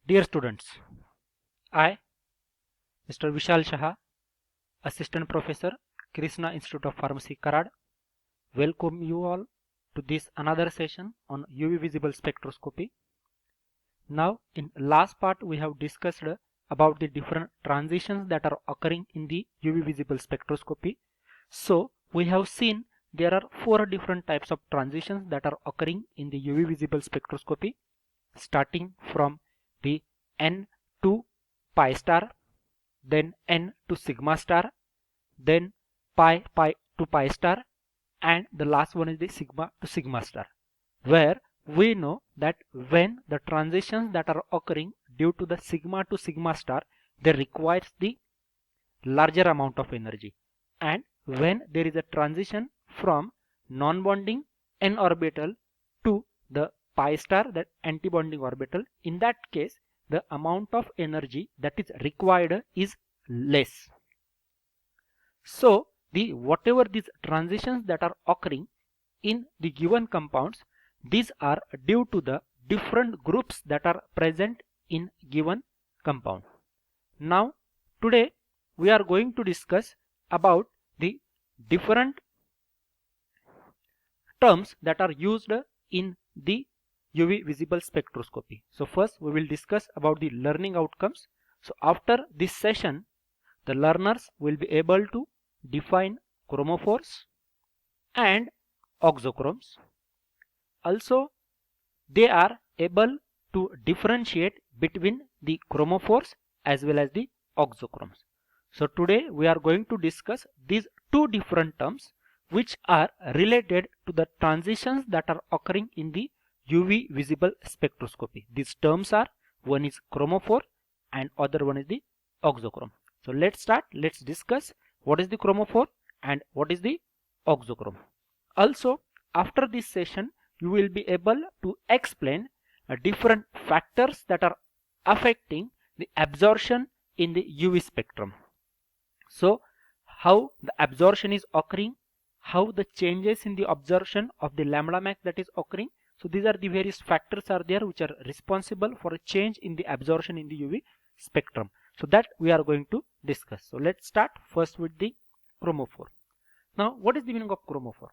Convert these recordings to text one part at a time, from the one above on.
Dear students, I, Mr. Vishal Shah, Assistant Professor, Krishna Institute of Pharmacy, Karad, welcome you all to this another session on UV visible spectroscopy. Now, in last part, we have discussed about the different transitions that are occurring in the UV visible spectroscopy. So, we have seen there are 4 different types of transitions that are occurring in the UV visible spectroscopy, starting from the N to pi star, then N to sigma star, then pi to pi star, and the last one is the sigma to sigma star, where we know that when the transitions that are occurring due to the sigma to sigma star, they requires the larger amount of energy, and when there is a transition from non-bonding n orbital to the pi star, that anti-bonding orbital, in that case the amount of energy that is required is less. So the whatever these transitions that are occurring in the given compounds, these are due to the different groups that are present in given compound. Now today we are going to discuss about the different terms that are used in the UV visible spectroscopy. So first we will discuss about the learning outcomes. So after this session, the learners will be able to define chromophores and auxochromes. Also, they are able to differentiate between the chromophores as well as the auxochromes. So today we are going to discuss these two different terms which are related to the transitions that are occurring in the UV visible spectroscopy. These terms are, one is chromophore and other one is the auxochrome. So let's start. Let's discuss what is the chromophore and what is the auxochrome. Also, after this session, you will be able to explain different factors that are affecting the absorption in the UV spectrum. So, how the absorption is occurring, how the changes in the absorption of the lambda max that is occurring. So these are the various factors are there which are responsible for a change in the absorption in the UV spectrum. So that we are going to discuss. So let's start first with the chromophore. Now what is the meaning of chromophore?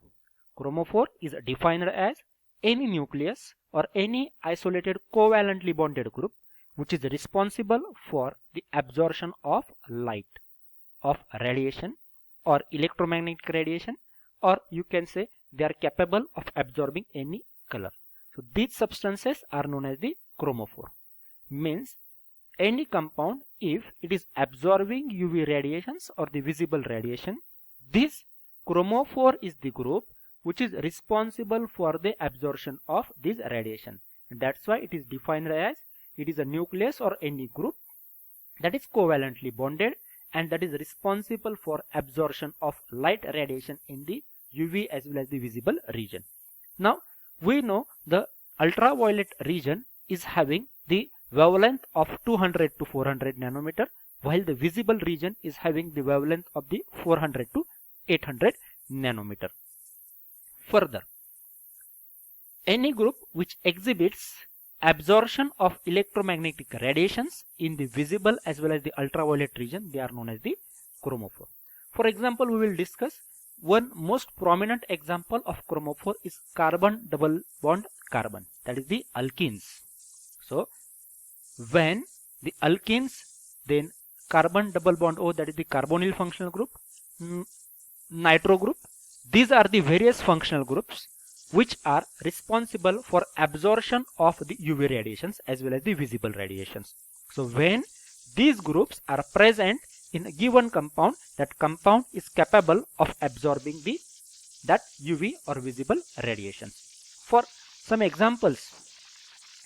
Chromophore is defined as any nucleus or any isolated covalently bonded group which is responsible for the absorption of light, of radiation or electromagnetic radiation, or you can say they are capable of absorbing any color. So these substances are known as the chromophore. Means any compound, if it is absorbing UV radiations or the visible radiation, this chromophore is the group which is responsible for the absorption of this radiation. And that's why it is defined as it is a nucleus or any group that is covalently bonded and that is responsible for absorption of light radiation in the UV as well as the visible region. Now we know the ultraviolet region is having the wavelength of 200 to 400 nanometer, while the visible region is having the wavelength of the 400 to 800 nanometer. Further, any group which exhibits absorption of electromagnetic radiations in the visible as well as the ultraviolet region, they are known as the chromophore. For example, we will discuss one most prominent example of chromophore is carbon double bond carbon, that is the alkenes. So when the alkenes, then carbon double bond O, that is the carbonyl functional group, nitro group, these are the various functional groups which are responsible for absorption of the UV radiations as well as the visible radiations. So when these groups are present in a given compound, that compound is capable of absorbing that UV or visible radiations. For some examples,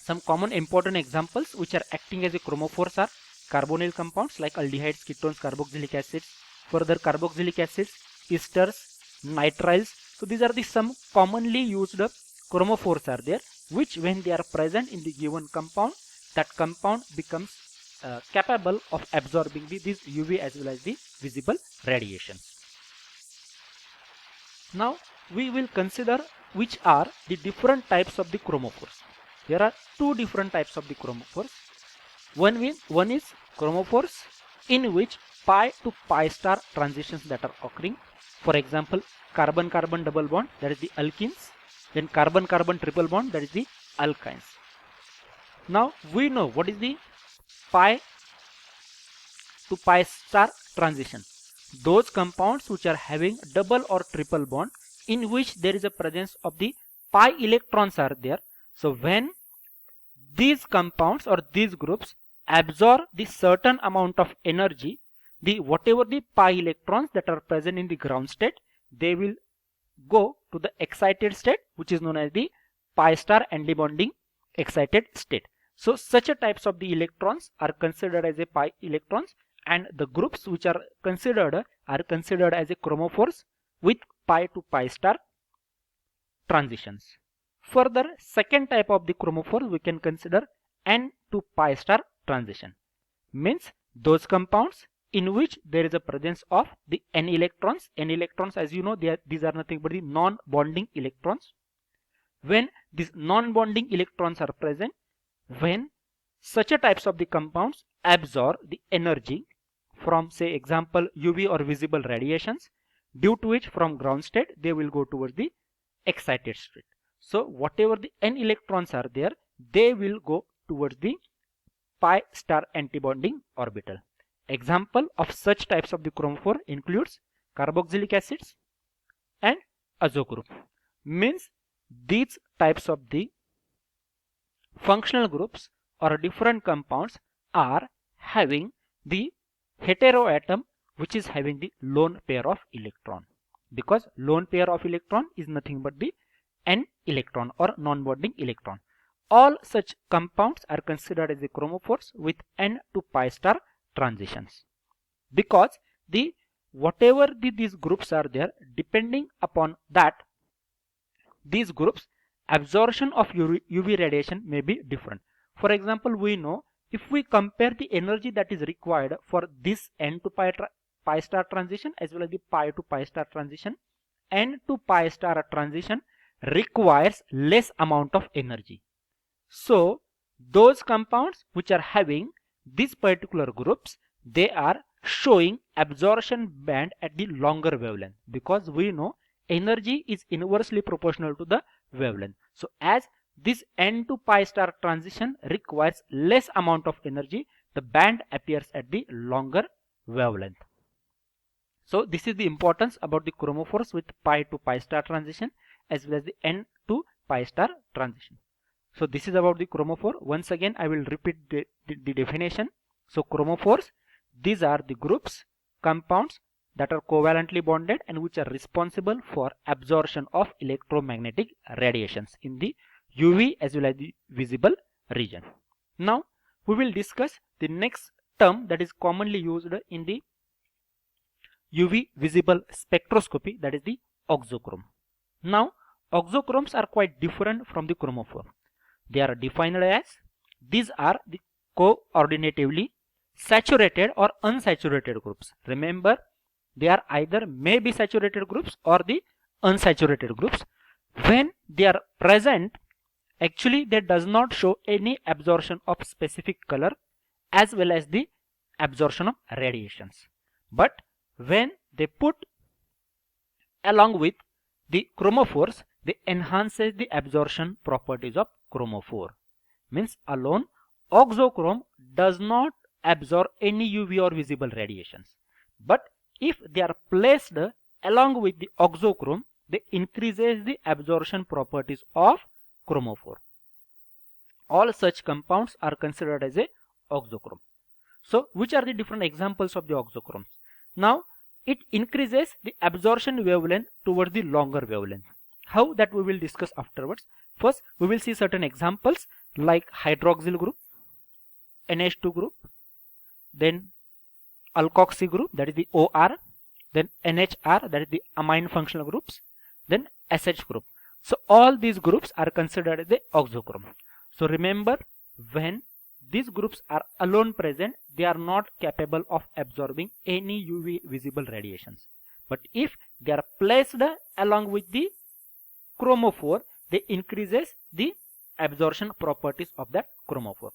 some common important examples which are acting as a chromophores are carbonyl compounds like aldehydes, ketones, carboxylic acids, further carboxylic acids, esters, nitriles. So these are the some commonly used chromophores are there, which when they are present in the given compound, that compound becomes capable of absorbing this UV as well as the visible radiations. Now we will consider which are the different types of the chromophores. There are two different types of the chromophores. One is chromophores, in which pi to pi star transitions that are occurring. For example, carbon-carbon double bond, that is the alkenes, then carbon-carbon triple bond, that is the alkynes. Now we know what is the pi to pi star transition. Those compounds which are having double or triple bond, in which there is a presence of the pi electrons are there. So when these compounds or these groups absorb the certain amount of energy, whatever the pi electrons that are present in the ground state, they will go to the excited state, which is known as the pi star antibonding excited state. So such a types of the electrons are considered as a pi electrons, and the groups which are considered as a chromophores with pi to pi star transitions. Further, second type of the chromophore we can consider N to pi star transition. Means those compounds in which there is a presence of the N electrons. N electrons, as you know, these are nothing but the non-bonding electrons. When these non-bonding electrons are present, when such a types of the compounds absorb the energy from, say, example, UV or visible radiations, due to which from ground state they will go towards the excited state. So whatever the N electrons are there, they will go towards the pi star antibonding orbital. Example of such types of the chromophore includes carboxylic acids and azo group. Means these types of the functional groups or different compounds are having the heteroatom which is having the lone pair of electron, because lone pair of electron is nothing but the N electron or non-bonding electron. All such compounds are considered as the chromophores with N to pi star transitions, because whatever these groups are there, depending upon that, these groups absorption of UV radiation may be different. For example, we know if we compare the energy that is required for this N to pi star transition as well as the pi to pi star transition, N to pi star transition requires less amount of energy. So those compounds which are having these particular groups, they are showing absorption band at the longer wavelength, because we know energy is inversely proportional to the wavelength. So as this N to pi star transition requires less amount of energy, the band appears at the longer wavelength. So this is the importance about the chromophores with pi to pi star transition as well as the N to pi star transition. So this is about the chromophore. Once again I will repeat the definition. So chromophores, these are the groups, compounds that are covalently bonded and which are responsible for absorption of electromagnetic radiations in the UV as well as the visible region. Now we will discuss the next term that is commonly used in the UV visible spectroscopy, that is the auxochrome. Now auxochromes are quite different from the chromophore. They are defined as, these are the coordinatively saturated or unsaturated groups. Remember, they are either may be saturated groups or the unsaturated groups. When they are present, actually they does not show any absorption of specific color as well as the absorption of radiations. But when they put along with the chromophores, they enhances the absorption properties of chromophore. Means alone auxochrome does not absorb any UV or visible radiations, but if they are placed along with the auxochrome, they increases the absorption properties of chromophore. All such compounds are considered as a auxochrome. So which are the different examples of the auxochromes? Now it increases the absorption wavelength towards the longer wavelength. How, that we will discuss afterwards. First we will see certain examples like hydroxyl group, NH2 group, then alkoxy group, that is the OR, then NHR, that is the amine functional groups, then SH group. So all these groups are considered as the auxochrome. So remember, when these groups are alone present, they are not capable of absorbing any UV visible radiations. But if they are placed along with the chromophore, they increases the absorption properties of that chromophore.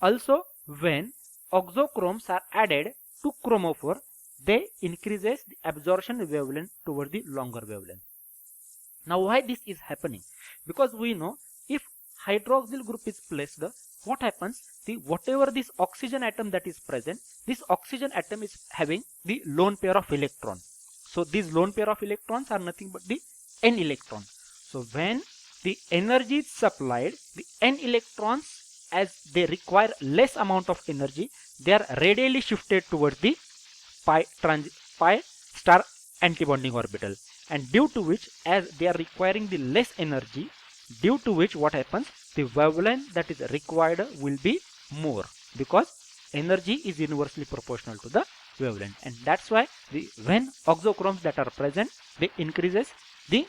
Also when oxochromes are added to chromophore, they increases the absorption wavelength toward the longer wavelength. Now why this is happening? Because we know if hydroxyl group is placed, what happens? Whatever this oxygen atom that is present, this oxygen atom is having the lone pair of electrons. So these lone pair of electrons are nothing but the n electrons. So when the energy is supplied, the n electrons, as they require less amount of energy, they are radially shifted towards the pi star antibonding orbital, and due to which, as they are requiring the less energy, due to which what happens, the wavelength that is required will be more, because energy is inversely proportional to the wavelength, and that's why when oxochromes that are present, they increases the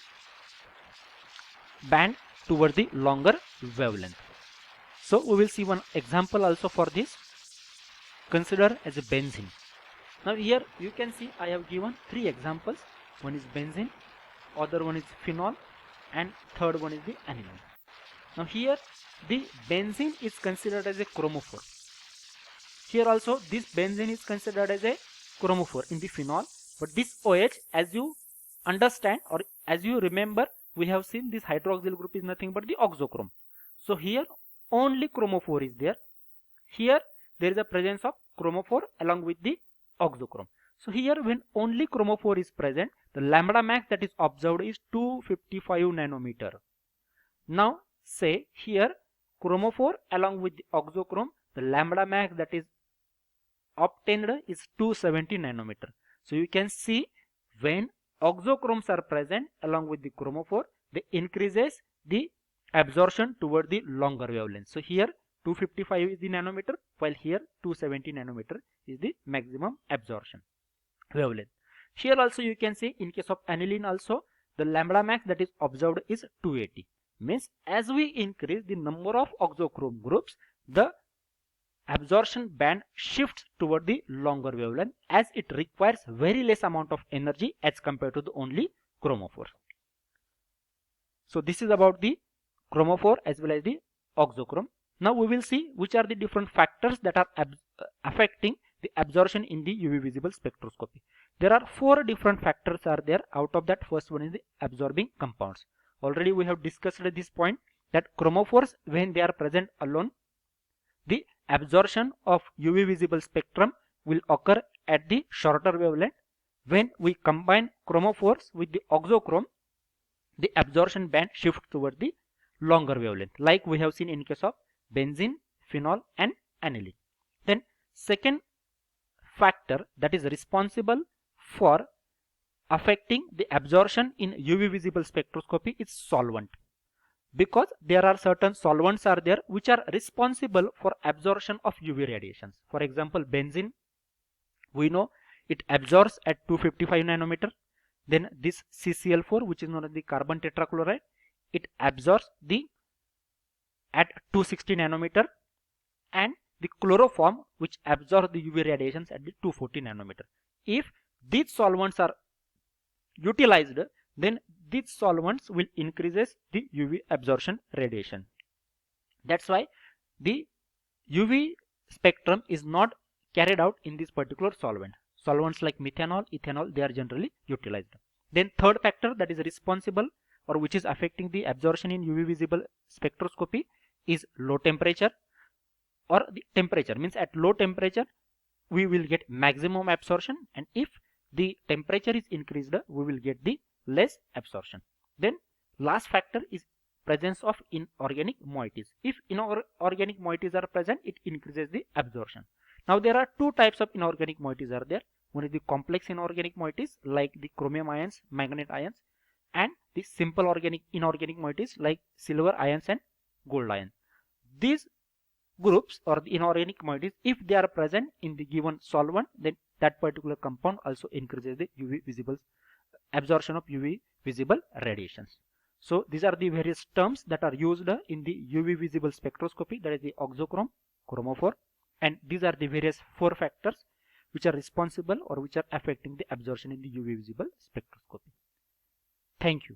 band toward the longer wavelength. So we will see one example also for this. Consider as a benzene. Now here you can see I have given three examples. One is benzene, other one is phenol, and third one is the aniline. Now here the benzene is considered as a chromophore. Here also this benzene is considered as a chromophore in the phenol, but this OH, as you understand or as you remember, we have seen this hydroxyl group is nothing but the oxochrome. So here only chromophore is there. Here there is a presence of chromophore along with the oxochrome. So here when only chromophore is present, the lambda max that is observed is 255 nanometer. Now say here chromophore along with the oxochrome, the lambda max that is obtained is 270 nanometer. So you can see when oxochromes are present along with the chromophore, they increases the absorption toward the longer wavelength. So here 255 is the nanometer, while here 270 nanometer is the maximum absorption wavelength. Here also you can see in case of aniline also, the lambda max that is observed is 280. Means as we increase the number of oxochrome groups, the absorption band shifts toward the longer wavelength, as it requires very less amount of energy as compared to the only chromophore. So this is about the chromophore as well as the oxochrome. Now we will see which are the different factors that are affecting the absorption in the UV visible spectroscopy. There are four different factors are there. Out of that, first one is the absorbing compounds. Already we have discussed at this point that chromophores, when they are present alone, the absorption of UV visible spectrum will occur at the shorter wavelength. When we combine chromophores with the oxochrome, the absorption band shifts toward the longer wavelength, like we have seen in case of benzene, phenol, and aniline. Then second factor that is responsible for affecting the absorption in UV visible spectroscopy is solvent, because there are certain solvents are there which are responsible for absorption of UV radiations. For example, benzene, we know it absorbs at 255 nanometer. Then this CCl4, which is known as the carbon tetrachloride, it absorbs at 260 nanometer, and the chloroform, which absorbs the UV radiations at the 240 nanometer. If these solvents are utilized, then these solvents will increases the UV absorption radiation. That's why the UV spectrum is not carried out in this particular solvent. Solvents like methanol, ethanol, they are generally utilized. Then third factor that is responsible or which is affecting the absorption in UV visible spectroscopy is low temperature, or the temperature means at low temperature we will get maximum absorption, and if the temperature is increased, we will get the less absorption. Then last factor is presence of inorganic moieties. If inorganic moieties are present, it increases the absorption. Now there are two types of inorganic moieties are there. One is the complex inorganic moieties like the chromium ions, manganese ions, and the simple inorganic moieties like silver ions and gold ions. These groups or the inorganic moieties, if they are present in the given solvent, then that particular compound also increases the UV visible absorption of UV visible radiations. So these are the various terms that are used in the UV visible spectroscopy, that is the oxochrome, chromophore, and these are the various four factors which are responsible or which are affecting the absorption in the UV visible spectroscopy. Thank you.